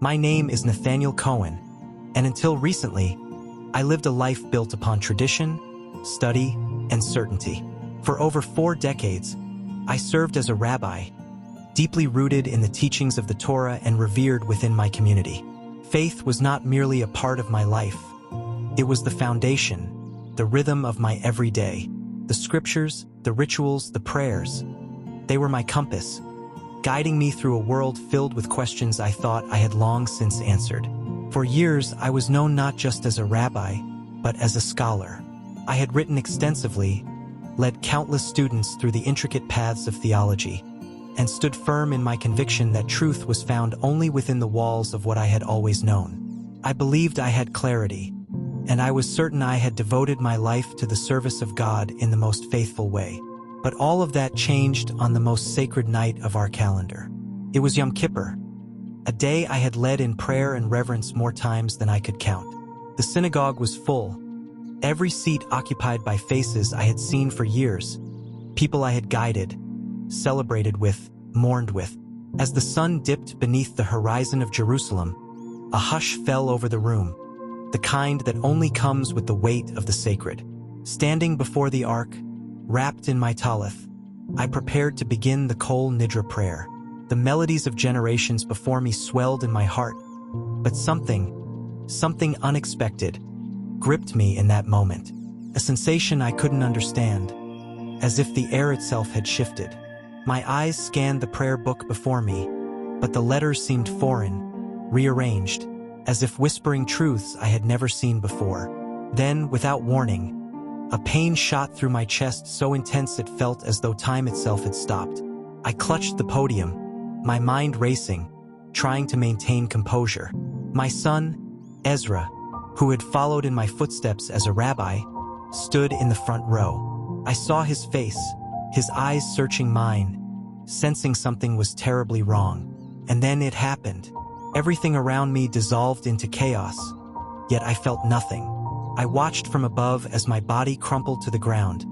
My name is Nathaniel Cohen, and until recently, I lived a life built upon tradition, study, and certainty. For over 4 decades, I served as a rabbi, deeply rooted in the teachings of the Torah and revered within my community. Faith was not merely a part of my life. It was the foundation, the rhythm of my everyday. The scriptures, the rituals, the prayers. They were my compass, guiding me through a world filled with questions I thought I had long since answered. For years, I was known not just as a rabbi, but as a scholar. I had written extensively, led countless students through the intricate paths of theology, and stood firm in my conviction that truth was found only within the walls of what I had always known. I believed I had clarity, and I was certain I had devoted my life to the service of God in the most faithful way. But all of that changed on the most sacred night of our calendar. It was Yom Kippur, a day I had led in prayer and reverence more times than I could count. The synagogue was full, every seat occupied by faces I had seen for years, people I had guided, celebrated with, mourned with. As the sun dipped beneath the horizon of Jerusalem, a hush fell over the room, the kind that only comes with the weight of the sacred. Standing before the ark, wrapped in my talith, I prepared to begin the Kol Nidra prayer. The melodies of generations before me swelled in my heart, but something unexpected, gripped me in that moment. A sensation I couldn't understand, as if the air itself had shifted. My eyes scanned the prayer book before me, but the letters seemed foreign, rearranged, as if whispering truths I had never seen before. Then, without warning, a pain shot through my chest so intense it felt as though time itself had stopped. I clutched the podium, my mind racing, trying to maintain composure. My son, Ezra, who had followed in my footsteps as a rabbi, stood in the front row. I saw his face, his eyes searching mine, sensing something was terribly wrong. And then it happened. Everything around me dissolved into chaos, yet I felt nothing. I watched from above as my body crumpled to the ground,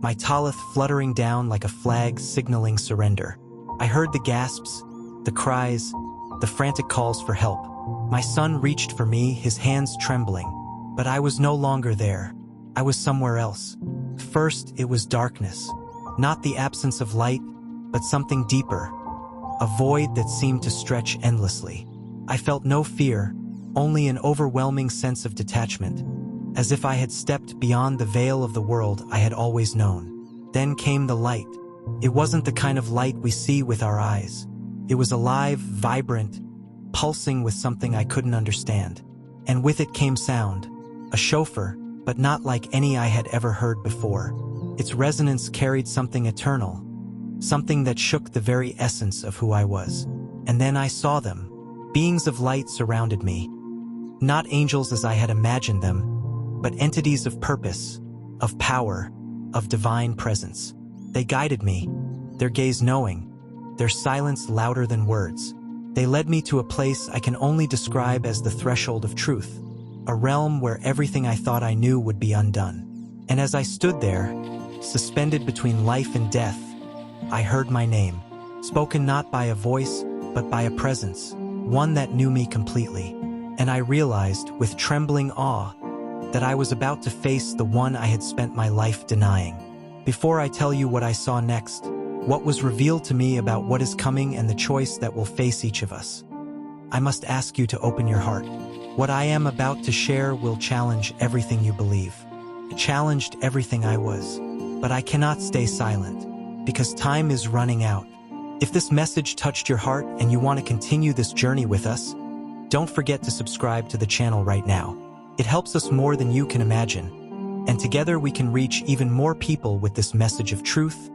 my talith fluttering down like a flag signaling surrender. I heard the gasps, the cries, the frantic calls for help. My son reached for me, his hands trembling, but I was no longer there. I was somewhere else. First, it was darkness, not the absence of light, but something deeper, a void that seemed to stretch endlessly. I felt no fear, only an overwhelming sense of detachment, as if I had stepped beyond the veil of the world I had always known. Then came the light. It wasn't the kind of light we see with our eyes. It was alive, vibrant, pulsing with something I couldn't understand. And with it came sound, a shofar, but not like any I had ever heard before. Its resonance carried something eternal, something that shook the very essence of who I was. And then I saw them. Beings of light surrounded me. Not angels as I had imagined them, but entities of purpose, of power, of divine presence. They guided me, their gaze knowing, their silence louder than words. They led me to a place I can only describe as the threshold of truth, a realm where everything I thought I knew would be undone. And as I stood there, suspended between life and death, I heard my name, spoken not by a voice, but by a presence, one that knew me completely. And I realized, with trembling awe, that I was about to face the one I had spent my life denying. Before I tell you what I saw next, what was revealed to me about what is coming and the choice that will face each of us, I must ask you to open your heart. What I am about to share will challenge everything you believe. It challenged everything I was. But I cannot stay silent, because time is running out. If this message touched your heart and you want to continue this journey with us, don't forget to subscribe to the channel right now. It helps us more than you can imagine, and together we can reach even more people with this message of truth,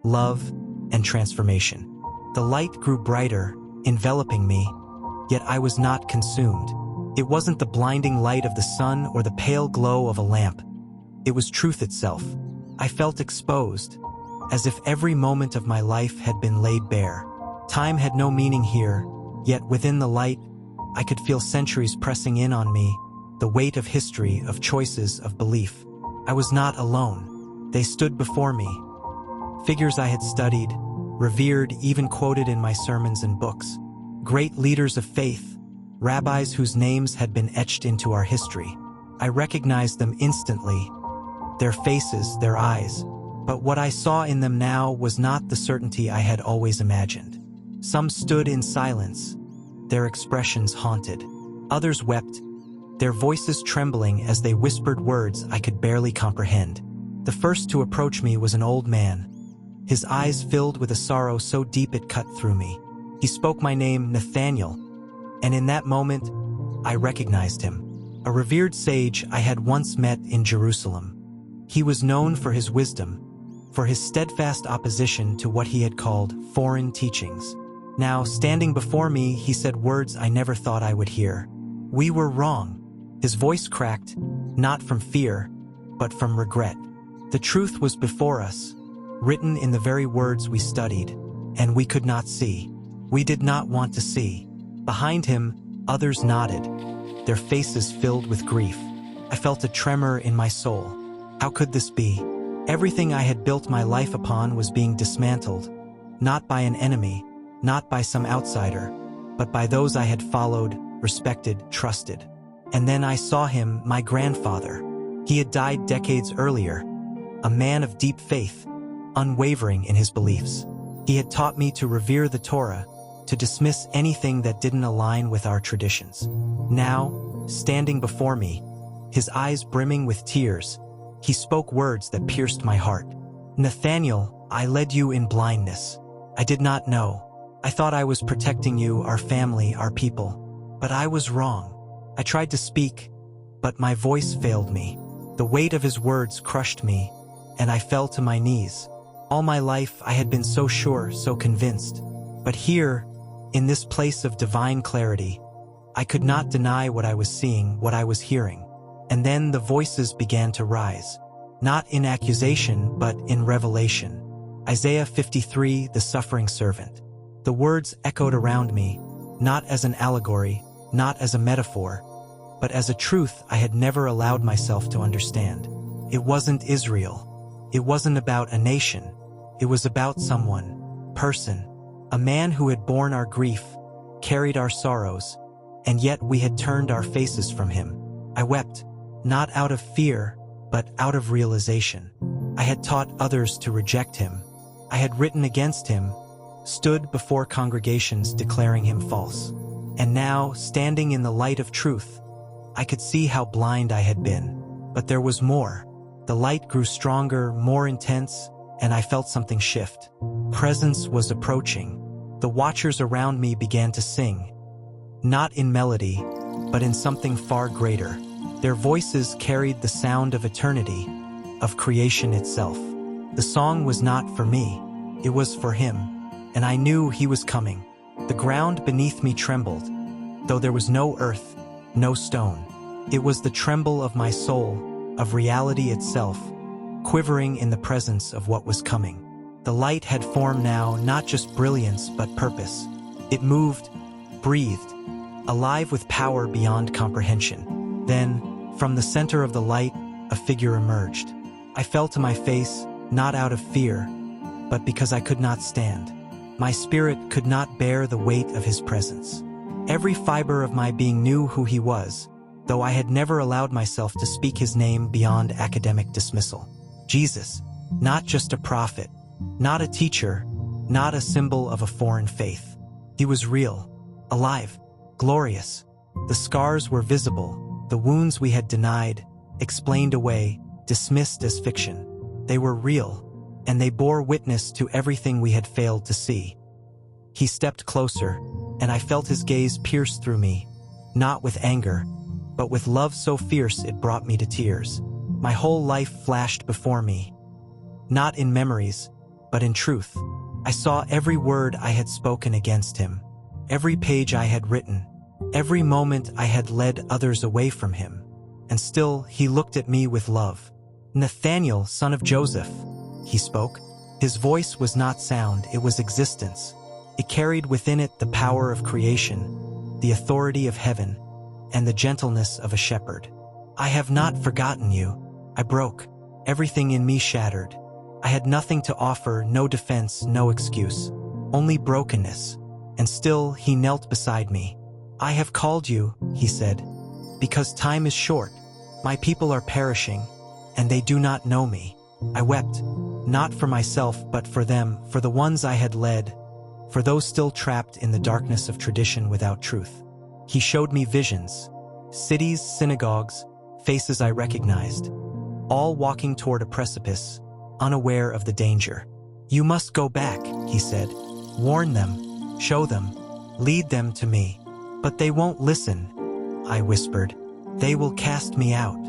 love, and transformation. The light grew brighter, enveloping me, yet I was not consumed. It wasn't the blinding light of the sun or the pale glow of a lamp. It was truth itself. I felt exposed, as if every moment of my life had been laid bare. Time had no meaning here, yet within the light, I could feel centuries pressing in on me, the weight of history, of choices, of belief. I was not alone. They stood before me. Figures I had studied, revered, even quoted in my sermons and books. Great leaders of faith, rabbis whose names had been etched into our history. I recognized them instantly, their faces, their eyes. But what I saw in them now was not the certainty I had always imagined. Some stood in silence, their expressions haunted. Others wept, their voices trembling as they whispered words I could barely comprehend. The first to approach me was an old man, his eyes filled with a sorrow so deep it cut through me. He spoke my name, Nathaniel, and in that moment, I recognized him. A revered sage I had once met in Jerusalem. He was known for his wisdom, for his steadfast opposition to what he had called foreign teachings. Now, standing before me, he said words I never thought I would hear. We were wrong. His voice cracked, not from fear, but from regret. The truth was before us, written in the very words we studied, and we could not see. We did not want to see. Behind him, others nodded, their faces filled with grief. I felt a tremor in my soul. How could this be? Everything I had built my life upon was being dismantled, not by an enemy, not by some outsider, but by those I had followed, respected, trusted. And then I saw him, my grandfather. He had died decades earlier, a man of deep faith, unwavering in his beliefs. He had taught me to revere the Torah, to dismiss anything that didn't align with our traditions. Now, standing before me, his eyes brimming with tears, he spoke words that pierced my heart. Nathaniel, I led you in blindness. I did not know. I thought I was protecting you, our family, our people. But I was wrong. I tried to speak, but my voice failed me. The weight of his words crushed me, and I fell to my knees. All my life I had been so sure, so convinced. But here, in this place of divine clarity, I could not deny what I was seeing, what I was hearing. And then the voices began to rise, not in accusation, but in revelation. Isaiah 53, the suffering servant. The words echoed around me, not as an allegory, not as a metaphor, but as a truth I had never allowed myself to understand. It wasn't Israel. It wasn't about a nation. It was about someone, person, a man who had borne our grief, carried our sorrows, and yet we had turned our faces from him. I wept, not out of fear, but out of realization. I had taught others to reject him. I had written against him, stood before congregations declaring him false. And now, standing in the light of truth, I could see how blind I had been. But there was more. The light grew stronger, more intense, and I felt something shift. Presence was approaching. The watchers around me began to sing, not in melody, but in something far greater. Their voices carried the sound of eternity, of creation itself. The song was not for me, it was for him, and I knew he was coming. The ground beneath me trembled, though there was no earth, no stone. It was the tremble of my soul, of reality itself, quivering in the presence of what was coming. The light had form now, not just brilliance, but purpose. It moved, breathed, alive with power beyond comprehension. Then, from the center of the light, a figure emerged. I fell to my face, not out of fear, but because I could not stand. My spirit could not bear the weight of his presence. Every fiber of my being knew who he was, though I had never allowed myself to speak his name beyond academic dismissal. Jesus, not just a prophet, not a teacher, not a symbol of a foreign faith. He was real, alive, glorious. The scars were visible, the wounds we had denied, explained away, dismissed as fiction. They were real, and they bore witness to everything we had failed to see. He stepped closer, and I felt his gaze pierce through me, not with anger, but with love so fierce it brought me to tears. My whole life flashed before me, not in memories, but in truth. I saw every word I had spoken against him, every page I had written, every moment I had led others away from him. And still he looked at me with love. Nathaniel, son of Joseph, he spoke. His voice was not sound, it was existence. It carried within it the power of creation, the authority of heaven, and the gentleness of a shepherd. I have not forgotten you. I broke. Everything in me shattered. I had nothing to offer, no defense, no excuse, only brokenness. And still he knelt beside me, "I have called you," he said, "because time is short. My people are perishing, and they do not know me." I wept, not for myself but for them, for the ones I had led, for those still trapped in the darkness of tradition without truth. He showed me visions, cities, synagogues, faces I recognized, all walking toward a precipice, unaware of the danger. "You must go back," he said. "Warn them, show them, lead them to me." "But they won't listen," I whispered. "They will cast me out."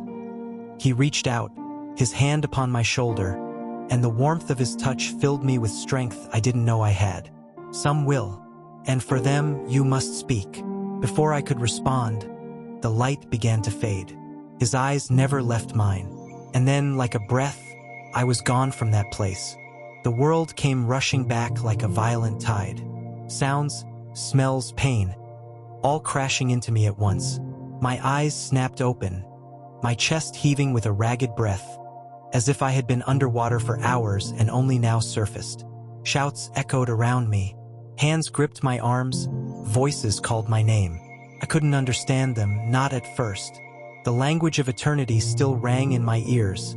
He reached out, his hand upon my shoulder, and the warmth of his touch filled me with strength I didn't know I had. "Some will, and for them you must speak." Before I could respond, the light began to fade. His eyes never left mine, and then, like a breath, I was gone from that place. The world came rushing back like a violent tide. Sounds, smells, pain, all crashing into me at once. My eyes snapped open, my chest heaving with a ragged breath, as if I had been underwater for hours and only now surfaced. Shouts echoed around me. Hands gripped my arms. Voices called my name. I couldn't understand them, not at first. The language of eternity still rang in my ears.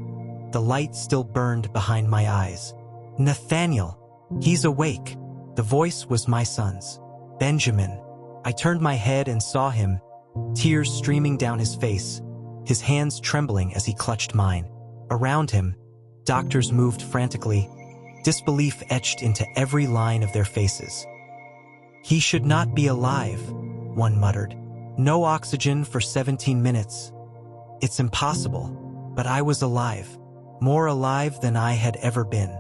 The light still burned behind my eyes. "Nathaniel! He's awake!" The voice was my son's. "Benjamin!" I turned my head and saw him, tears streaming down his face, his hands trembling as he clutched mine. Around him, doctors moved frantically, disbelief etched into every line of their faces. "He should not be alive," one muttered. "No oxygen for 17 minutes. It's impossible." But I was alive, more alive than I had ever been.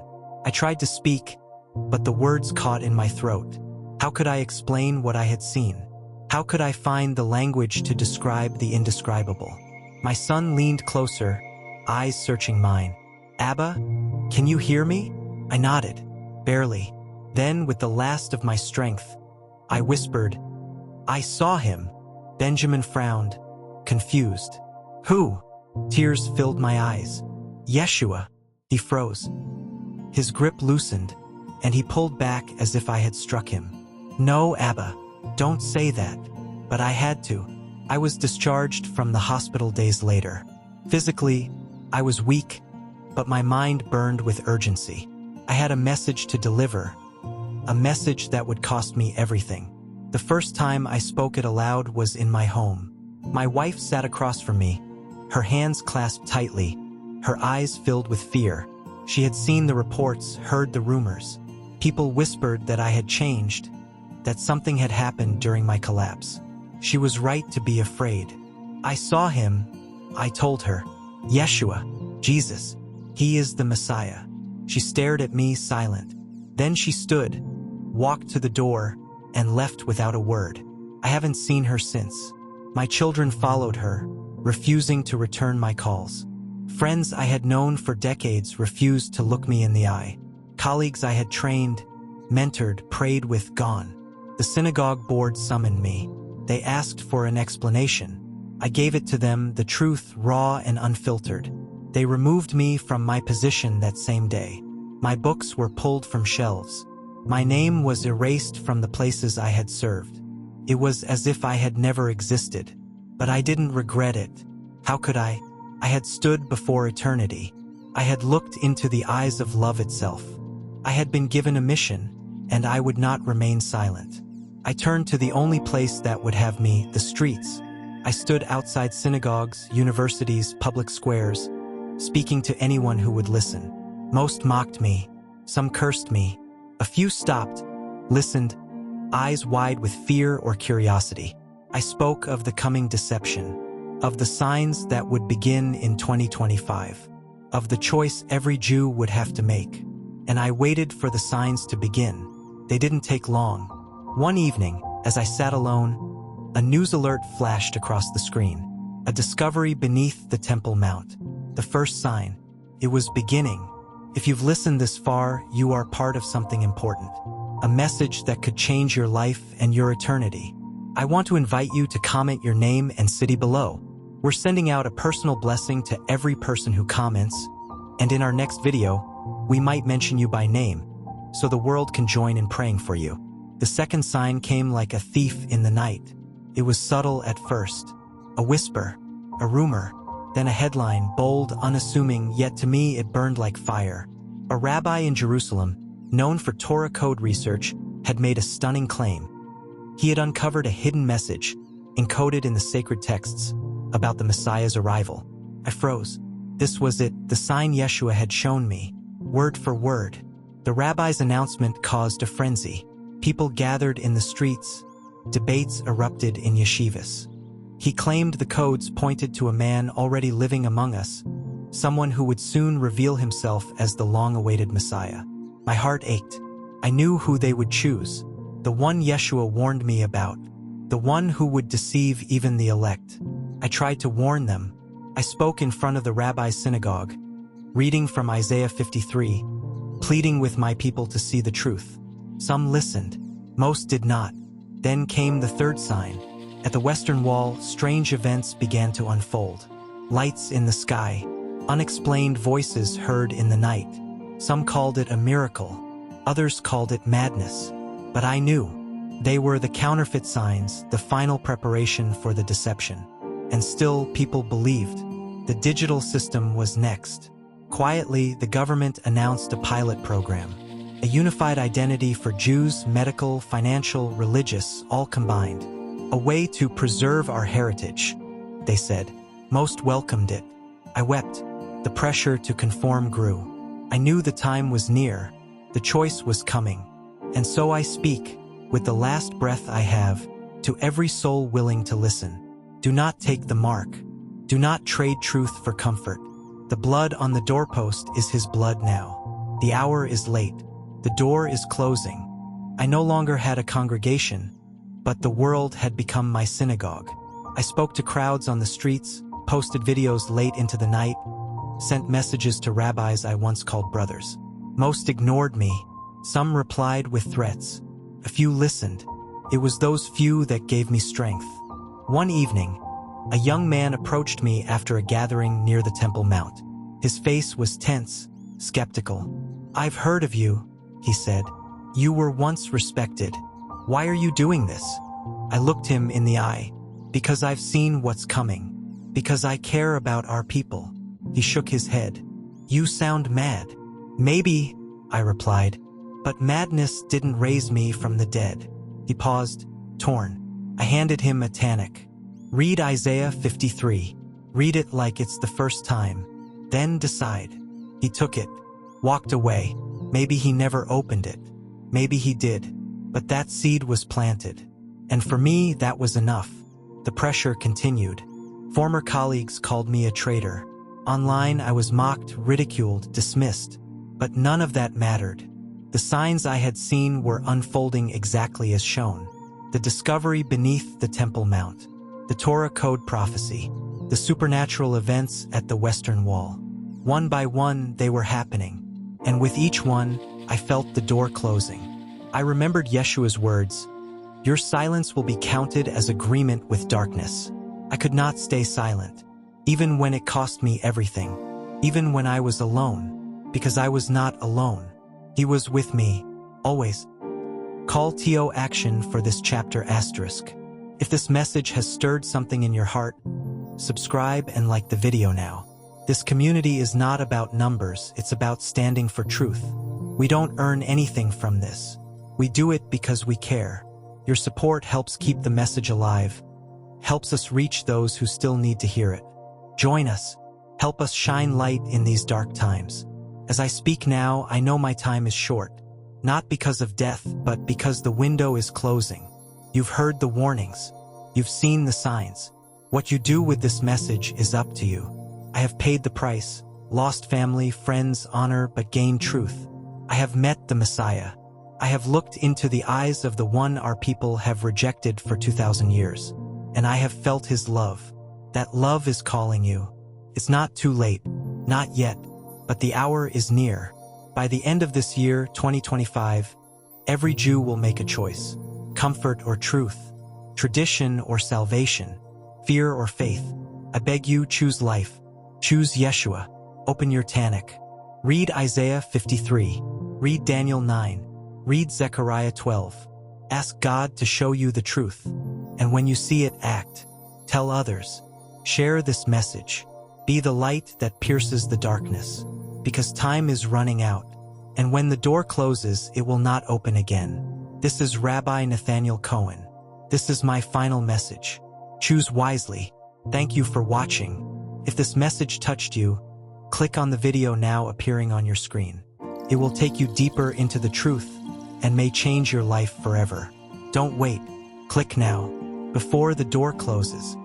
I tried to speak, but the words caught in my throat. How could I explain what I had seen? How could I find the language to describe the indescribable? My son leaned closer, eyes searching mine. "Abba, can you hear me?" I nodded, barely. Then, with the last of my strength, I whispered, "I saw him." Benjamin frowned, confused. "Who?" Tears filled my eyes. "Yeshua." He froze. His grip loosened, and he pulled back as if I had struck him. "No, Abba, don't say that." But I had to. I was discharged from the hospital days later. Physically, I was weak, but my mind burned with urgency. I had a message to deliver, a message that would cost me everything. The first time I spoke it aloud was in my home. My wife sat across from me, her hands clasped tightly, her eyes filled with fear. She had seen the reports, heard the rumors. People whispered that I had changed, that something had happened during my collapse. She was right to be afraid. "I saw him," I told her. "Yeshua, Jesus. He is the Messiah." She stared at me, silent. Then she stood, walked to the door, and left without a word. I haven't seen her since. My children followed her, refusing to return my calls. Friends I had known for decades refused to look me in the eye. Colleagues I had trained, mentored, prayed with, gone. The synagogue board summoned me. They asked for an explanation. I gave it to them, the truth, raw and unfiltered. They removed me from my position that same day. My books were pulled from shelves. My name was erased from the places I had served. It was as if I had never existed. But I didn't regret it. How could I? I had stood before eternity. I had looked into the eyes of love itself. I had been given a mission, and I would not remain silent. I turned to the only place that would have me, the streets. I stood outside synagogues, universities, public squares, speaking to anyone who would listen. Most mocked me. Some cursed me. A few stopped, listened, eyes wide with fear or curiosity. I spoke of the coming deception, of the signs that would begin in 2025, of the choice every Jew would have to make. And I waited for the signs to begin. They didn't take long. One evening, as I sat alone, a news alert flashed across the screen. A discovery beneath the Temple Mount. The first sign. It was beginning. If you've listened this far, you are part of something important. A message that could change your life and your eternity. I want to invite you to comment your name and city below. We're sending out a personal blessing to every person who comments, and in our next video, we might mention you by name, so the world can join in praying for you. The second sign came like a thief in the night. It was subtle at first, a whisper, a rumor, then a headline, bold, unassuming, yet to me it burned like fire. A rabbi in Jerusalem, known for Torah code research, had made a stunning claim. He had uncovered a hidden message, encoded in the sacred texts, about the Messiah's arrival. I froze. This was it, the sign Yeshua had shown me, word for word. The rabbi's announcement caused a frenzy. People gathered in the streets. Debates erupted in yeshivas. He claimed the codes pointed to a man already living among us, someone who would soon reveal himself as the long-awaited Messiah. My heart ached. I knew who they would choose, the one Yeshua warned me about, the one who would deceive even the elect. I tried to warn them. I spoke in front of the rabbi's synagogue, reading from Isaiah 53, pleading with my people to see the truth. Some listened, most did not. Then came the third sign. At the Western Wall, strange events began to unfold. Lights in the sky, unexplained voices heard in the night. Some called it a miracle, others called it madness. But I knew they were the counterfeit signs, the final preparation for the deception. And still people believed. The digital system was next. Quietly, the government announced a pilot program. A unified identity for Jews, medical, financial, religious, all combined. A way to preserve our heritage, they said. Most welcomed it. I wept. The pressure to conform grew. I knew the time was near. The choice was coming. And so I speak, with the last breath I have, to every soul willing to listen. Do not take the mark. Do not trade truth for comfort. The blood on the doorpost is his blood now. The hour is late. The door is closing. I no longer had a congregation, but the world had become my synagogue. I spoke to crowds on the streets, posted videos late into the night, sent messages to rabbis I once called brothers. Most ignored me. Some replied with threats. A few listened. It was those few that gave me strength. One evening, a young man approached me after a gathering near the Temple Mount. His face was tense, skeptical. "I've heard of you," he said. "You were once respected. Why are you doing this?" I looked him in the eye. "Because I've seen what's coming. Because I care about our people." He shook his head. "You sound mad." "Maybe," I replied, "but madness didn't raise me from the dead." He paused, torn. I handed him a Tanakh. "Read Isaiah 53. Read it like it's the first time. Then decide." He took it, walked away. Maybe he never opened it. Maybe he did. But that seed was planted. And for me, that was enough. The pressure continued. Former colleagues called me a traitor. Online, I was mocked, ridiculed, dismissed. But none of that mattered. The signs I had seen were unfolding exactly as shown. The discovery beneath the Temple Mount. The Torah code prophecy. The supernatural events at the Western Wall. One by one, they were happening. And with each one, I felt the door closing. I remembered Yeshua's words, "Your silence will be counted as agreement with darkness." I could not stay silent, even when it cost me everything, even when I was alone, because I was not alone. He was with me, always. Call to action for this chapter *. If this message has stirred something in your heart, subscribe and like the video now. This community is not about numbers, it's about standing for truth. We don't earn anything from this. We do it because we care. Your support helps keep the message alive, helps us reach those who still need to hear it. Join us. Help us shine light in these dark times. As I speak now, I know my time is short, not because of death, but because the window is closing. You've heard the warnings. You've seen the signs. What you do with this message is up to you. I have paid the price, lost family, friends, honor, but gained truth. I have met the Messiah. I have looked into the eyes of the one our people have rejected for 2,000 years, and I have felt his love. That love is calling you. It's not too late, not yet, but the hour is near. By the end of this year, 2025, every Jew will make a choice. Comfort or truth, tradition or salvation, fear or faith. I beg you, choose life. Choose Yeshua. Open your Tanakh. Read Isaiah 53. Read Daniel 9. Read Zechariah 12. Ask God to show you the truth. And when you see it, act. Tell others. Share this message. Be the light that pierces the darkness. Because time is running out. And when the door closes, it will not open again. This is Rabbi Nathaniel Cohen. This is my final message. Choose wisely. Thank you for watching. If this message touched you, click on the video now appearing on your screen. It will take you deeper into the truth and may change your life forever. Don't wait. Click now, before the door closes.